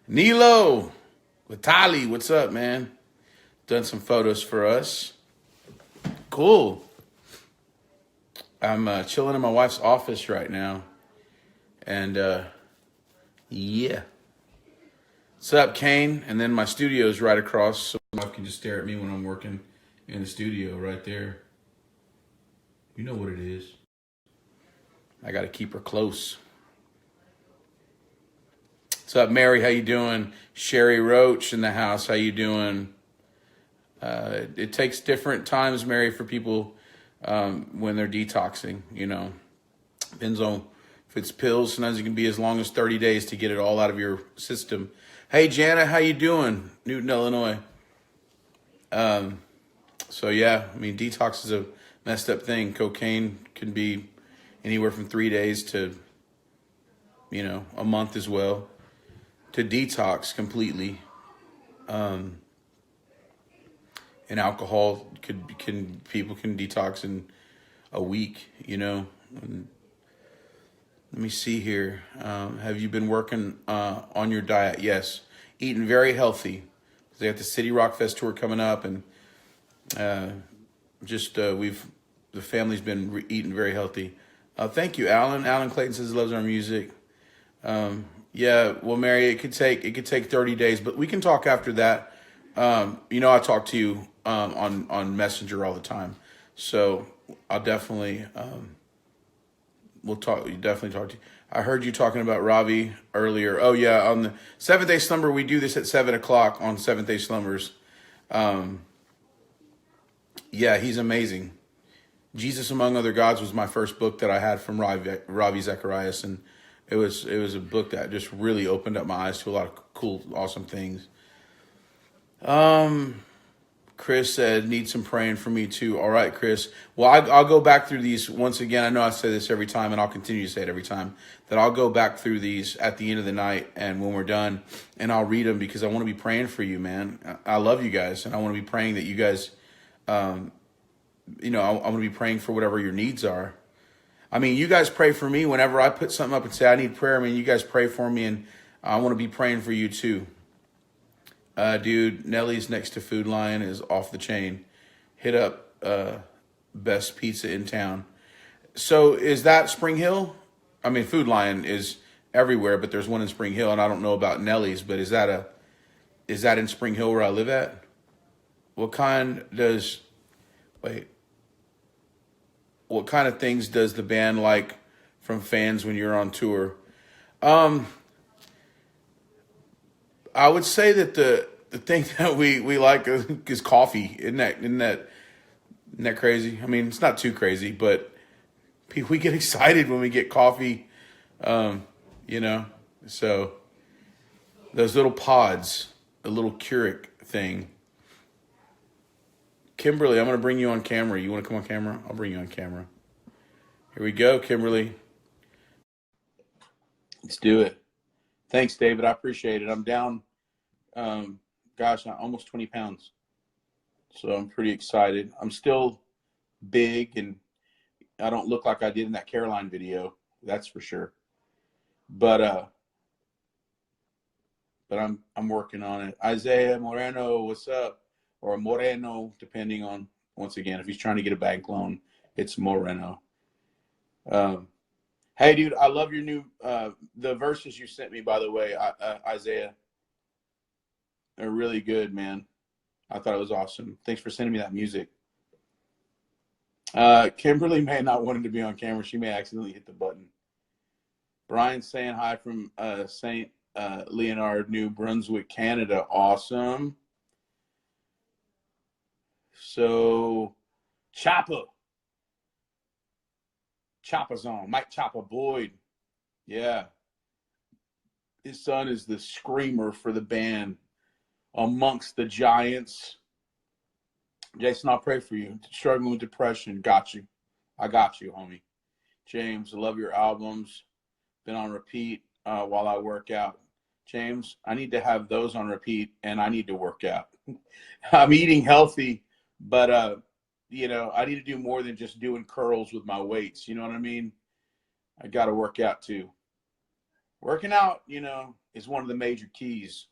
Nilo, Vitali, what's up, man? Done some photos for us. Cool. I'm chilling in my wife's office right now. And yeah. What's up, Kane? And then my studio is right across, so my wife can just stare at me when I'm working in the studio right there. You know what it is. I got to keep her close. What's up, Mary? How you doing? Sherry Roach in the house. How you doing? It takes different times, Mary, for people when they're detoxing. Depends on if it's pills. Sometimes it can be as long as 30 days to get it all out of your system. Hey, Jana, how you doing? Newton, Illinois. So yeah, I mean, detox is a messed up thing. Cocaine can be anywhere from 3 days to a month as well to detox completely. And alcohol people can detox in a week. And let me see here. Have you been working on your diet? Yes, eating very healthy. They have the City Rock Fest tour coming up, and the family's been eating very healthy. Thank you, Alan. Alan Clayton says he loves our music. Yeah, well, Mary, it could take 30 days, but we can talk after that. I talk to you on Messenger all the time, so I'll definitely we'll talk. You definitely talk to you. I heard you talking about Ravi earlier. Oh yeah, on the Seventh Day Slumber, we do this at 7 o'clock on Seventh Day Slumbers. Yeah, he's amazing. Jesus Among Other Gods was my first book that I had from Ravi Zacharias, and it was a book that just really opened up my eyes to a lot of cool, awesome things. Chris said, need some praying for me too. All right, Chris. Well, I'll go back through these once again. I know I say this every time, and I'll continue to say it every time, that I'll go back through these at the end of the night and when we're done, and I'll read them because I want to be praying for you, man. I love you guys, and I want to be praying that you guys, I want to be praying for whatever your needs are. I mean, you guys pray for me whenever I put something up and say I need prayer. I mean, you guys pray for me, and I want to be praying for you too. Dude, Nelly's next to Food Lion is off the chain. Hit up best pizza in town. So is that Spring Hill? I mean, Food Lion is everywhere, but there's one in Spring Hill, and I don't know about Nelly's, but is that in Spring Hill where I live at? What kind of things does the band like from fans when you're on tour? I would say that the thing that we like is coffee. Isn't that crazy? I mean, it's not too crazy, but we get excited when we get coffee. So those little pods, a little Keurig thing. Kimberly, I'm going to bring you on camera. You want to come on camera? I'll bring you on camera. Here we go, Kimberly. Let's do it. Thanks, David. I appreciate it. I'm down, almost 20 pounds. So I'm pretty excited. I'm still big, and I don't look like I did in that Caroline video. That's for sure. But I'm working on it. Isaiah Moreno, what's up? Or Moreno, depending on, once again, if he's trying to get a bank loan, it's Moreno. Hey, dude, I love your new, the verses you sent me, by the way, Isaiah. They're really good, man. I thought it was awesome. Thanks for sending me that music. Kimberly may not want to be on camera. She may accidentally hit the button. Brian's saying hi from St. Leonard, New Brunswick, Canada. Awesome. So, Choppa's on. Mike Choppa Boyd. Yeah. His son is the screamer for the band amongst the giants. Jason, I'll pray for you. Struggling with depression. Got you. I got you, homie. James, I love your albums. Been on repeat while I work out. James, I need to have those on repeat, and I need to work out. I'm eating healthy, but I need to do more than just doing curls with my weights. You know what I mean? I got to work out too. Working out, is one of the major keys.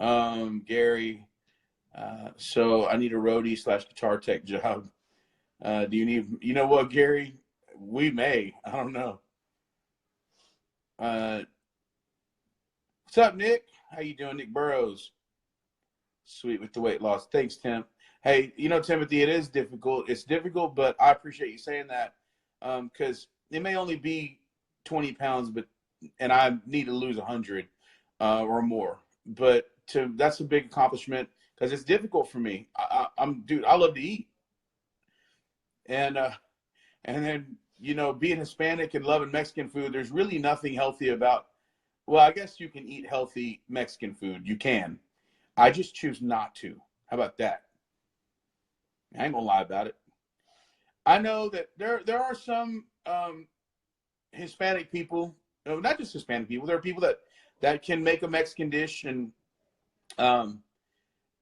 Gary, so I need a roadie / guitar tech job. Do you need, you know what, Gary? We may. I don't know. What's up, Nick? How you doing, Nick Burrows? Sweet with the weight loss. Thanks, Tim. Hey, you know, Timothy, it is difficult. It's difficult, but I appreciate you saying that, because it may only be 20 pounds, and I need to lose 100 or more. But that's a big accomplishment because it's difficult for me. Dude, I love to eat, and then, you know, being Hispanic and loving Mexican food, there's really nothing healthy about. Well, I guess you can eat healthy Mexican food. You can. I just choose not to. How about that? I ain't gonna lie about it. I know that there are some Hispanic people, no, not just Hispanic people. There are people that can make a Mexican dish and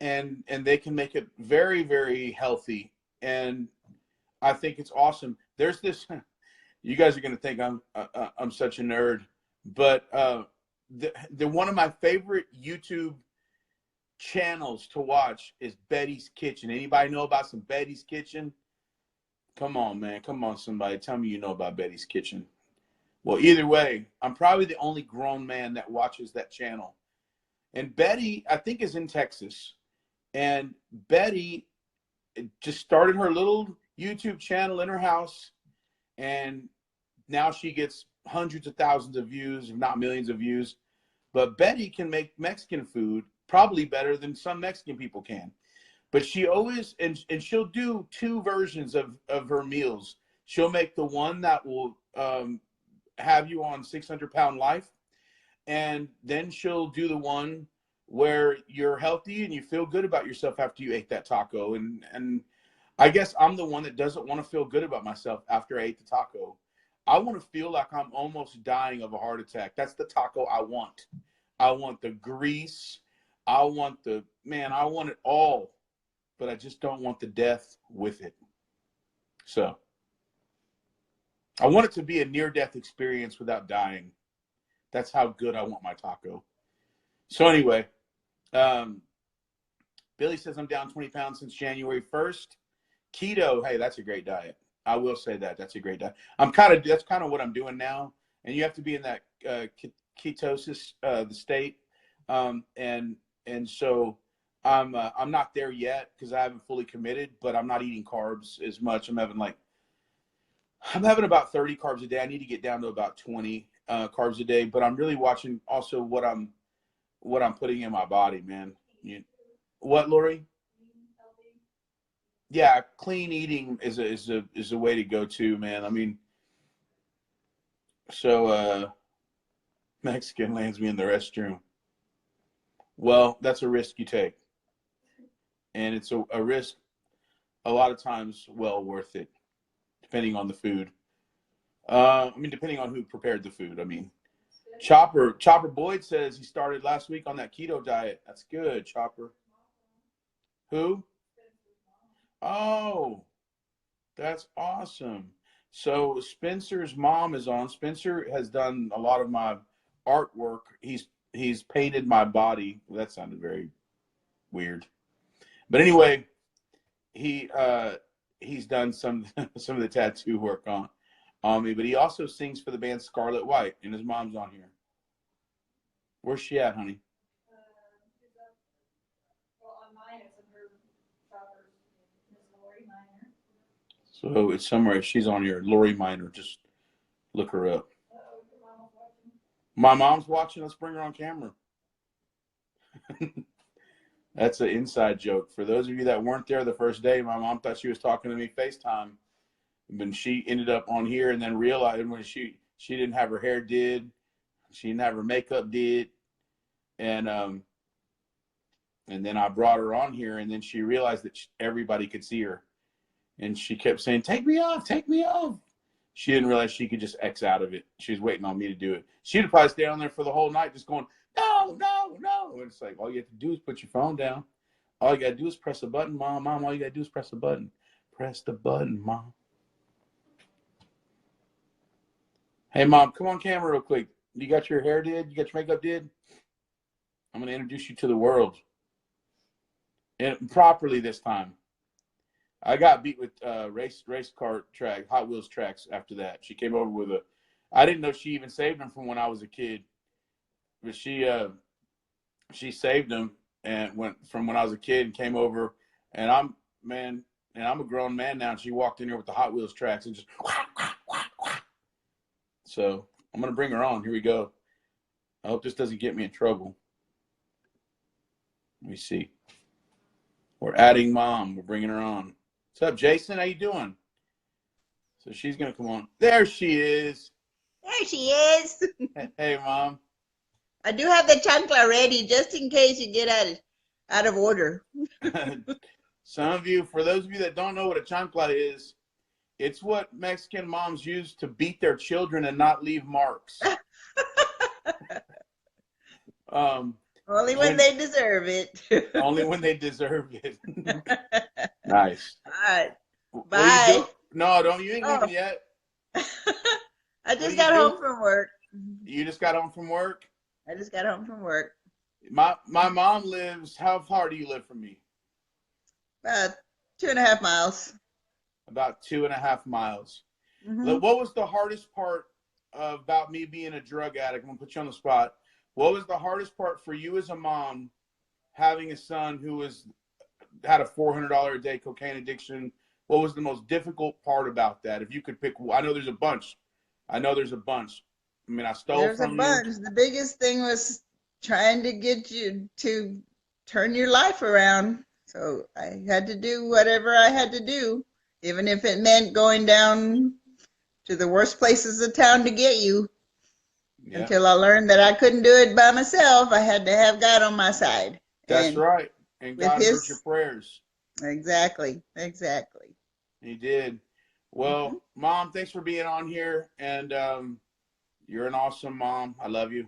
they can make it very, very healthy. And I think it's awesome. There's this. You guys are gonna think I'm such a nerd, but the one of my favorite YouTube channels to watch is Betty's Kitchen. Anybody know about some Betty's Kitchen? Come on, man. Come on, somebody. Tell me you know about Betty's Kitchen. Well, either way, I'm probably the only grown man that watches that channel. And Betty, I think, is in Texas. And Betty just started her little YouTube channel in her house. And now she gets hundreds of thousands of views, if not millions of views. But Betty can make Mexican food probably better than some Mexican people can. But she always, and she'll do two versions of her meals. She'll make the one that will have you on 600-pound life. And then she'll do the one where you're healthy and you feel good about yourself after you ate that taco. And I guess I'm the one that doesn't want to feel good about myself after I ate the taco. I want to feel like I'm almost dying of a heart attack. That's the taco I want. I want the grease. I want I want it all, but I just don't want the death with it. So I want it to be a near-death experience without dying. That's how good I want my taco. So anyway, Billy says I'm down 20 pounds since January 1st. Keto, hey, that's a great diet. I will say that. That's a great diet. That's kind of what I'm doing now. And you have to be in that ketosis, the state. And so I'm not there yet because I haven't fully committed, but I'm not eating carbs as much. I'm having about 30 carbs a day. I need to get down to about 20 carbs a day, but I'm really watching also what I'm putting in my body, man. What, Lori? Yeah, clean eating is a way to go too, man. I mean, so Mexican lands me in the restroom. Well, that's a risk you take. And it's a risk a lot of times well worth it, depending on the food. Depending on who prepared the food. I mean, Chopper Boyd says he started last week on that keto diet. That's good, Chopper. Who? Oh, that's awesome. So Spencer's mom is on. Spencer has done a lot of my artwork. He's painted my body. That sounded very weird. But anyway, he's done some of the tattoo work on me, but he also sings for the band Scarlet White, and his mom's on here. Where's she at, honey? On mine, it's in her Chopper's, Miss Lori Minor. So it's somewhere. She's on here. Lori Minor. Just look her up. Your mama's watching. My mom's watching. Let's bring her on camera. That's an inside joke. For those of you that weren't there the first day, my mom thought she was talking to me FaceTime. But she ended up on here and then realized when she didn't have her hair did, she didn't have her makeup did, and then I brought her on here, and then she realized that everybody could see her, and she kept saying, "Take me off, take me off." She didn't realize she could just X out of it. She was waiting on me to do it. She'd probably stay on there for the whole night, just going, "No, no, no." And it's like, all you have to do is put your phone down. All you gotta do is press a button, Mom. Mom, all you gotta do is press a button. Press the button, Mom. Hey, Mom, come on camera real quick. You got your hair did? You got your makeup did? I'm gonna introduce you to the world, and properly this time. I got beat with race car track, Hot Wheels tracks after that. She came over with a. I didn't know she even saved them from when I was a kid, but she saved them and went from when I was a kid and came over, and I'm a grown man now. And she walked in here with the Hot Wheels tracks and just. So I'm gonna bring her on. Here we go. I hope this doesn't get me in trouble. Let me see. We're adding mom. We're bringing her on. What's up, Jason? How you doing? So she's gonna come on. There she is. There she is. Hey, mom. I do have the chancla ready just in case you get out of order. Some of you, for those of you that don't know what a chancla is, it's what Mexican moms use to beat their children and not leave marks. Only when they deserve it. Only when they deserve it. Nice. All right. What Bye. are you doing? No, don't. You ain't leaving yet. I just got home from work. You just got home from work? I just got home from work. My mom lives, how far do you live from me? About 2.5 miles. About 2.5 miles. Mm-hmm. What was the hardest part about me being a drug addict? I'm going to put you on the spot. What was the hardest part for you as a mom having a son who had a $400 a day cocaine addiction? What was the most difficult part about that? If you could pick, I know there's a bunch. I mean, I stole There's from a bunch. you. The biggest thing was trying to get you to turn your life around. So I had to do whatever I had to do, even if it meant going down to the worst places of town to get you. Yeah. Until I learned that I couldn't do it by myself. I had to have God on my side. That's right. And God heard your prayers. Exactly. He did. Well, Mom, thanks for being on here. And you're an awesome mom. I love you.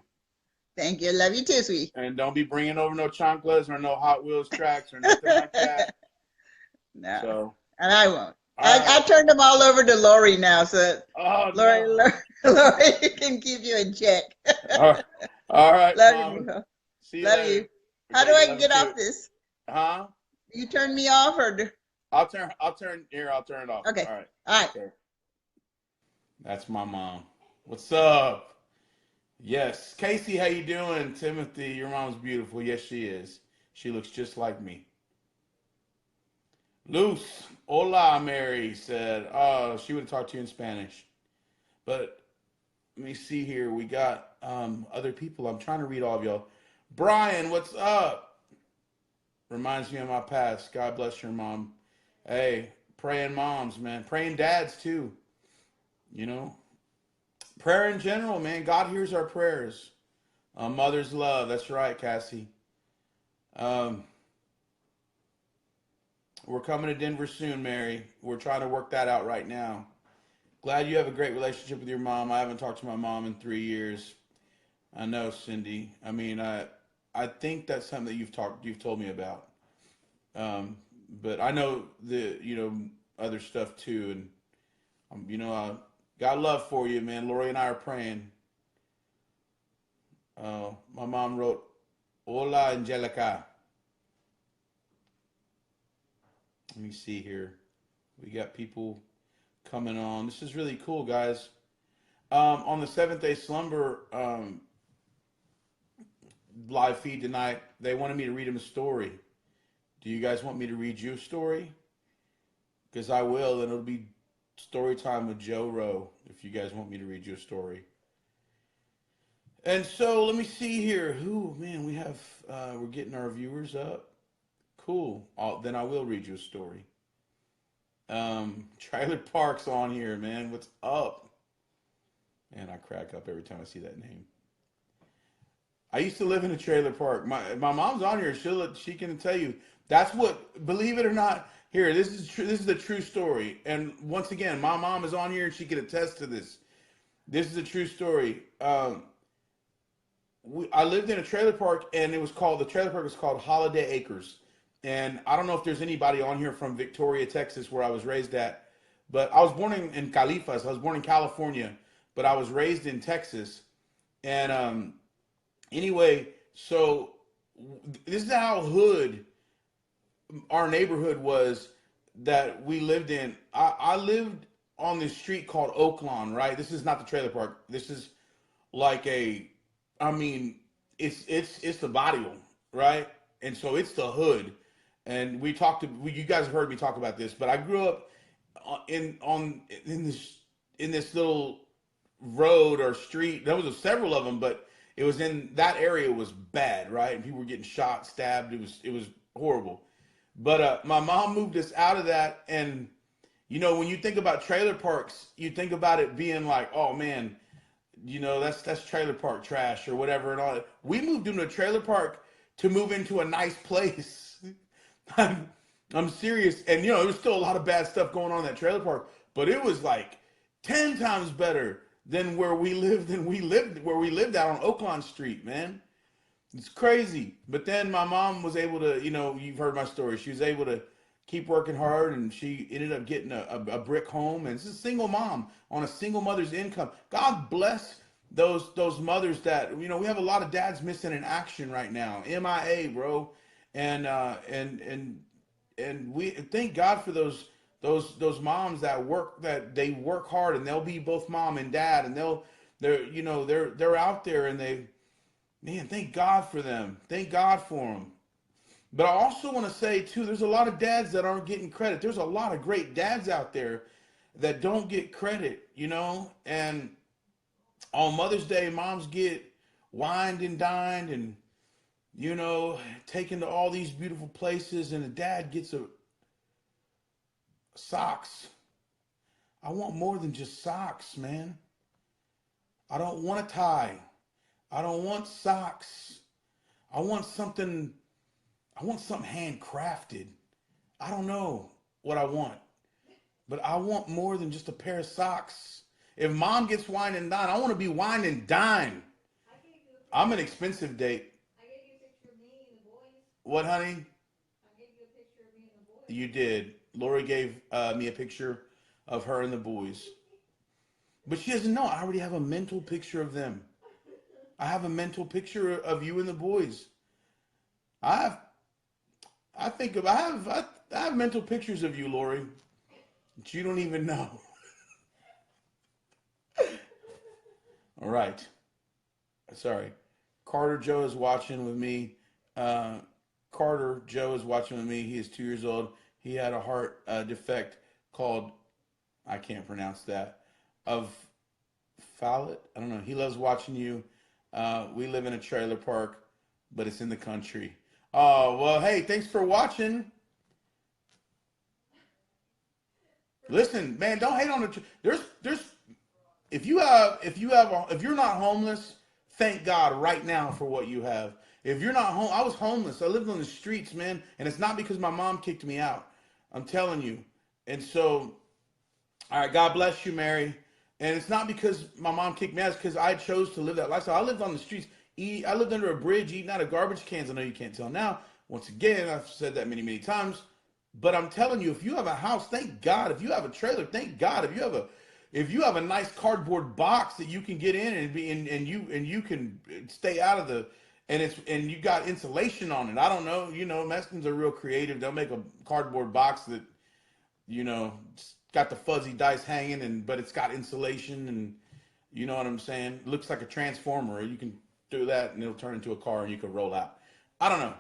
Thank you. Love you too, sweetie. And don't be bringing over no chanclas or no Hot Wheels tracks or nothing like that. No. So, and I won't. I turned them all over to Lori now, so Lori can keep you in check. All right, Love Mom. you. See you Love later. you. How do I get off this? Huh? You turn me off or? I'll turn it off. Okay. All right. Okay. That's my mom. What's up? Yes. Casey, how you doing? Timothy, your mom's beautiful. Yes, she is. She looks just like me. Luz, hola, Mary said. Oh, she would have talked to you in Spanish. But let me see here. We got other people. I'm trying to read all of y'all. Brian, what's up? Reminds me of my past. God bless your mom. Hey, praying moms, man. Praying dads, too. You know? Prayer in general, man. God hears our prayers. Mother's love. That's right, Cassie. We're coming to Denver soon, Mary. We're trying to work that out right now. Glad you have a great relationship with your mom. I haven't talked to my mom in 3 years. I know, Cindy. I mean, I think that's something that you've told me about. But I know other stuff too, and got love for you, man. Lori and I are praying. My mom wrote, "Hola, Angelica." Let me see here. We got people coming on. This is really cool, guys. On the Seventh Day Slumber live feed tonight, they wanted me to read them a story. Do you guys want me to read you a story? Because I will, and it'll be story time with Joe Rowe if you guys want me to read you a story. And so let me see here. Man, we have, we're getting our viewers up. Cool. Then I will read you a story. Trailer Park's on here, man. What's up? Man, I crack up every time I see that name. I used to live in a trailer park. My mom's on here. She can tell you. That's what, believe it or not, here, this is a true story. And once again, my mom is on here and she can attest to this. This is a true story. I lived in a trailer park and the trailer park was called Holiday Acres. And I don't know if there's anybody on here from Victoria, Texas, where I was raised at, but I was born in Califas. I was born in California, but I was raised in Texas. And anyway, so this is how hood our neighborhood was that we lived in. I lived on this street called Oaklawn, right? This is not the trailer park. This is like a, I mean, it's the barrio, right? And so it's the hood. And you guys have heard me talk about this, but I grew up in this little road or street. There was several of them, but it was in that area was bad, right? And people were getting shot, stabbed. It was horrible. But my mom moved us out of that, and when you think about trailer parks, you think about it being like, oh man, that's trailer park trash or whatever and all that. We moved into a trailer park to move into a nice place. I'm serious, and there was still a lot of bad stuff going on in that trailer park, but it was like 10 times better than where we lived out on Oakland Street, man. It's crazy. But then my mom was able to, you've heard my story. She was able to keep working hard, and she ended up getting a brick home. And this is a single mom on a single mother's income. God bless those mothers that, we have a lot of dads missing in action right now. MIA, bro. And we thank God for those moms that they work hard, and they'll be both mom and dad, and they're out there, and man, thank God for them. Thank God for them. But I also want to say too, there's a lot of dads that aren't getting credit. There's a lot of great dads out there that don't get credit, and on Mother's Day, moms get wined and dined and, taken to all these beautiful places, and the dad gets socks. I want more than just socks, man. I don't want a tie. I don't want socks. I want something handcrafted. I don't know what I want, but I want more than just a pair of socks. If mom gets wine and dine, I want to be wine and dine. I'm an expensive date. I gave you a picture of me and the boys. What, honey? I gave you a picture of me and the boys. You did. Lori gave me a picture of her and the boys. But she doesn't know. I already have a mental picture of them. I have a mental picture of you and the boys. I have mental pictures of you, Lori, that you don't even know. All right. Sorry. Carter Joe is watching with me. Carter Joe is watching with me. He is 2 years old. He had a heart defect called, I can't pronounce that, of Fallet. I don't know. He loves watching you. We live in a trailer park, but it's in the country. Oh, well, hey, thanks for watching. Listen, man, don't hate on if you're not homeless, thank God right now for what you have. If you're not home, I was homeless. I lived on the streets, man, and it's not because my mom kicked me out. I'm telling you. And so, all right, God bless you, Mary. And it's not because my mom kicked me out. It's because I chose to live that lifestyle. I lived on the streets. I lived under a bridge, eating out of garbage cans. I know you can't tell now. Once again, I've said that many, many times. But I'm telling you, if you have a house, thank God. If you have a trailer, thank God. If you have a nice cardboard box that you can get in and you can stay out of the and you got insulation on it. I don't know. Mexicans are real creative. They'll make a cardboard box that it's got the fuzzy dice hanging but it's got insulation, and you know what I'm saying? It looks like a transformer. You can do that and it'll turn into a car and you can roll out. I don't know.